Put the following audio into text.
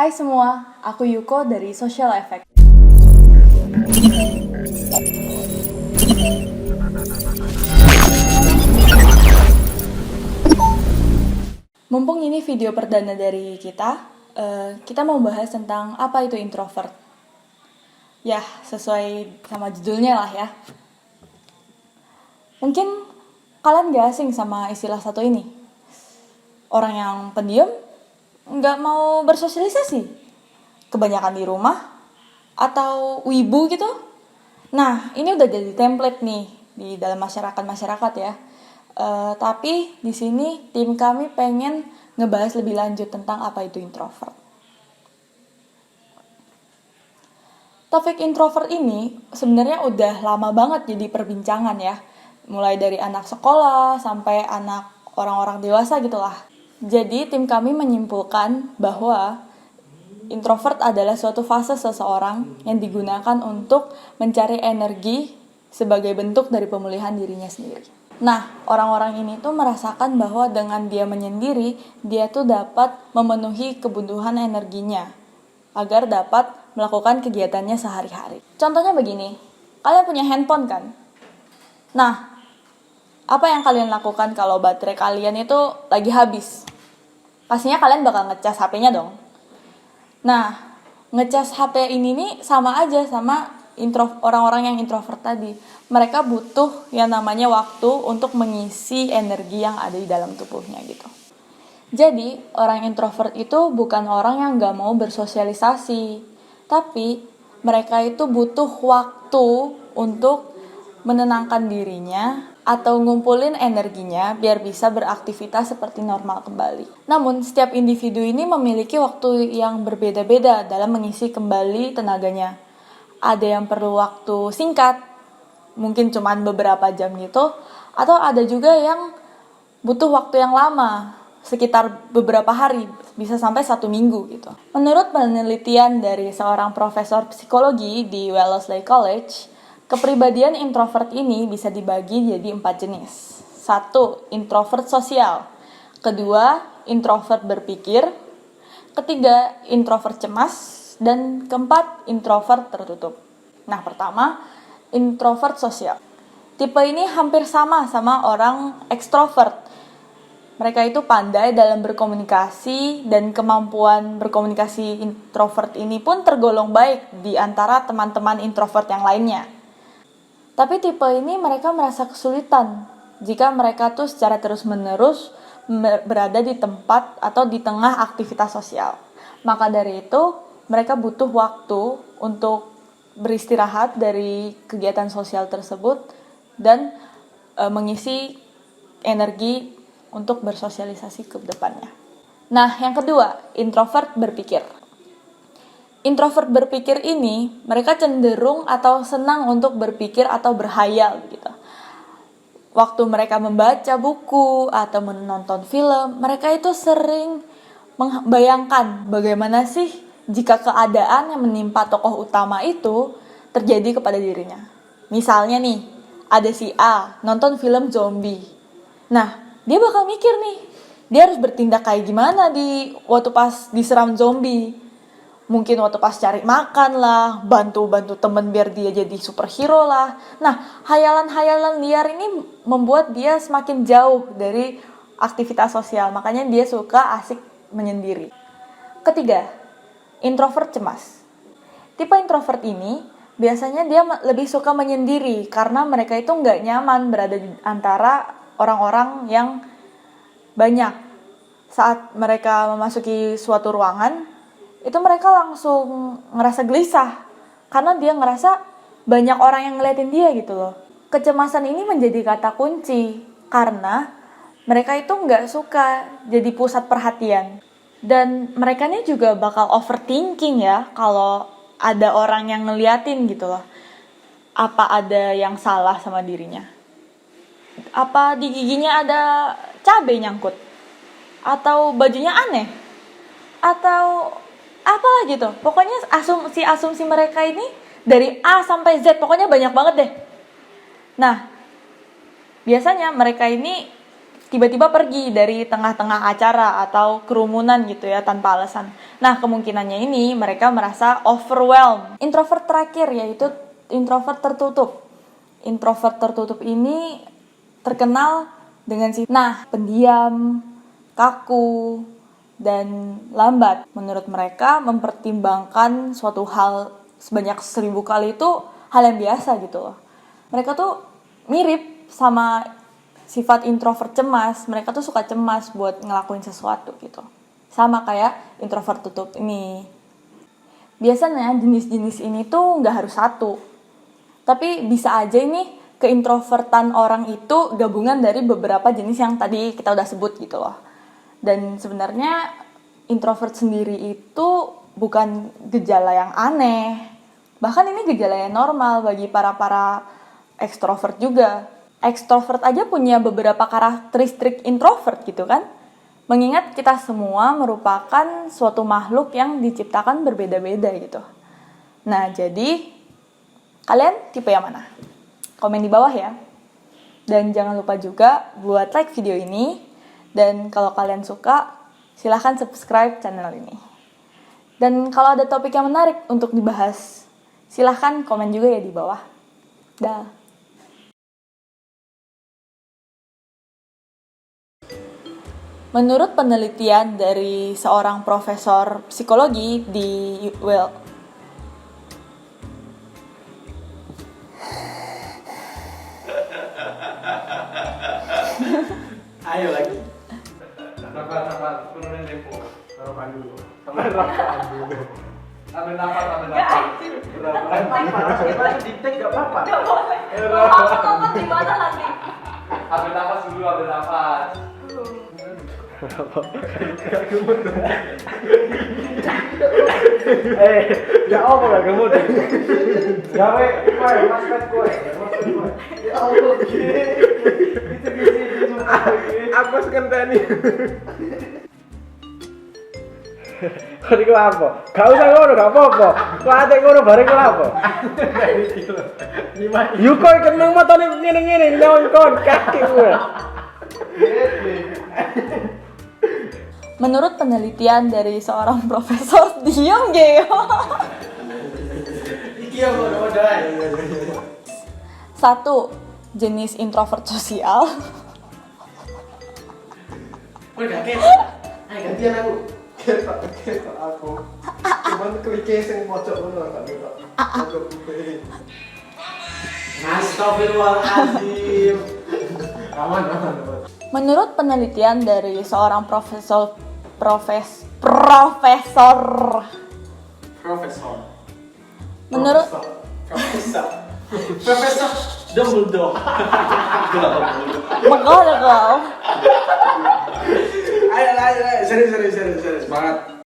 Hai semua, aku Yuko dari Social Effect. Mumpung ini video perdana dari kita mau bahas tentang apa itu introvert. Ya, sesuai sama judulnya lah ya. Mungkin kalian gak asing sama istilah satu ini. Orang yang pendiam, gak mau bersosialisasi. Kebanyakan di rumah, atau wibu gitu. Nah, ini udah jadi template nih di dalam masyarakat ya. Tapi di sini tim kami pengen ngebahas lebih lanjut tentang apa itu introvert. Topik introvert ini sebenarnya udah lama banget jadi perbincangan ya. Mulai dari anak sekolah sampai anak orang-orang dewasa gitulah. Jadi tim kami menyimpulkan bahwa introvert adalah suatu fase seseorang yang digunakan untuk mencari energi sebagai bentuk dari pemulihan dirinya sendiri. Nah, orang-orang ini tuh merasakan bahwa dengan dia menyendiri, dia tuh dapat memenuhi kebutuhan energinya agar dapat melakukan kegiatannya sehari-hari. Contohnya begini, kalian punya handphone kan? Nah, apa yang kalian lakukan kalau baterai kalian itu lagi habis? Pastinya kalian bakal ngecas HP-nya dong. Nah, ngecas HP ini nih sama aja sama orang-orang yang introvert tadi. Mereka butuh yang namanya waktu untuk mengisi energi yang ada di dalam tubuhnya gitu. Jadi, orang introvert itu bukan orang yang gak mau bersosialisasi, tapi mereka itu butuh waktu untuk menenangkan dirinya atau ngumpulin energinya biar bisa beraktivitas seperti normal kembali. Namun, setiap individu ini memiliki waktu yang berbeda-beda dalam mengisi kembali tenaganya. Ada yang perlu waktu singkat, mungkin cuma beberapa jam gitu, atau ada juga yang butuh waktu yang lama, sekitar beberapa hari, bisa sampai 1 minggu gitu. Menurut penelitian dari seorang profesor psikologi di Wellesley College, kepribadian introvert ini bisa dibagi jadi 4 jenis. 1. Introvert sosial. 2. Introvert berpikir. 3. Introvert cemas. Dan 4. Introvert tertutup. Nah, pertama, introvert sosial. Tipe ini hampir sama orang ekstrovert. Mereka itu pandai dalam berkomunikasi dan kemampuan berkomunikasi introvert ini pun tergolong baik di antara teman-teman introvert yang lainnya. Tapi tipe ini mereka merasa kesulitan jika mereka tuh secara terus-menerus berada di tempat atau di tengah aktivitas sosial. Maka dari itu, mereka butuh waktu untuk beristirahat dari kegiatan sosial tersebut dan mengisi energi untuk bersosialisasi ke depannya. Nah, yang kedua, introvert berpikir. Introvert berpikir ini, mereka cenderung atau senang untuk berpikir atau berhayal gitu. Waktu mereka membaca buku atau menonton film, mereka itu sering membayangkan bagaimana sih jika keadaan yang menimpa tokoh utama itu terjadi kepada dirinya. Misalnya nih, ada si A nonton film zombie. Nah, dia bakal mikir nih, dia harus bertindak kayak gimana waktu pas diseram zombie. Mungkin waktu pas cari makan lah, bantu temen biar dia jadi superhero lah. Nah, hayalan-hayalan liar ini membuat dia semakin jauh dari aktivitas sosial. Makanya dia suka asik menyendiri. 3, introvert cemas. Tipe introvert ini biasanya dia lebih suka menyendiri karena mereka itu nggak nyaman berada di antara orang-orang yang banyak. Saat mereka memasuki suatu ruangan, itu mereka langsung ngerasa gelisah karena dia ngerasa banyak orang yang ngeliatin dia gitu loh. Kecemasan ini menjadi kata kunci karena mereka itu nggak suka jadi pusat perhatian. Dan mereka ini juga bakal overthinking ya kalau ada orang yang ngeliatin gitu loh. Apa ada yang salah sama dirinya? Apa di giginya ada cabai nyangkut? Atau bajunya aneh? Atau apalah gitu. Pokoknya asumsi mereka ini dari A sampai Z, pokoknya banyak banget deh. Nah, biasanya mereka ini tiba-tiba pergi dari tengah-tengah acara atau kerumunan gitu ya tanpa alasan. Nah, kemungkinannya ini mereka merasa overwhelmed. Introvert terakhir yaitu introvert tertutup. Introvert tertutup ini terkenal dengan pendiam, kaku, dan lambat. Menurut mereka, mempertimbangkan suatu hal sebanyak 1000 kali itu hal yang biasa gitu loh. Mereka tuh mirip sama sifat introvert cemas. Mereka tuh suka cemas buat ngelakuin sesuatu gitu. Sama kayak introvert tutup ini. Biasanya jenis-jenis ini tuh gak harus satu. Tapi bisa aja ini keintrovertan orang itu gabungan dari beberapa jenis yang tadi kita udah sebut gitu loh. Dan sebenarnya introvert sendiri itu bukan gejala yang aneh. Bahkan ini gejala yang normal bagi para ekstrovert juga. Ekstrovert aja punya beberapa karakteristik introvert gitu kan. Mengingat kita semua merupakan suatu makhluk yang diciptakan berbeda-beda gitu. Nah, jadi kalian tipe yang mana? Komen di bawah ya. Dan jangan lupa juga buat like video ini. Dan kalau kalian suka, silahkan subscribe channel ini. Dan kalau ada topik yang menarik untuk dibahas, silahkan komen juga ya di bawah. Dah. Menurut penelitian dari seorang profesor psikologi di Ayo lagi. Nafas, turunin tempo. Taruhan dulu. Ambil nafas. Kita diktek gak apa-apa. Gak boleh. Apa gimana nanti? Ambil nafas dulu, ambil nafas. Ya apa gak gemuk? Gawe, masket gue. Ya Allah, itu aku sekenteni. Kok iku apa? Gak usah ngono, gak apa-apa. Kok ate ngono bareng ku apa? Yuk kok kenang matane ngene-ngene nyongkon kaki gue. Menurut penelitian dari seorang profesor, diam Geo. Iki yang udah. 1. Jenis introvert sosial. Kok gak ket? Ayo gantian aku. Ketok aku. Cuman klike sing pojok ngono tak ketok. Astagfirullahaladzim. Aman. Menurut penelitian dari seorang profesor menurut Profesor Dumbledore. McGonagall. Ayo, serius, semangat.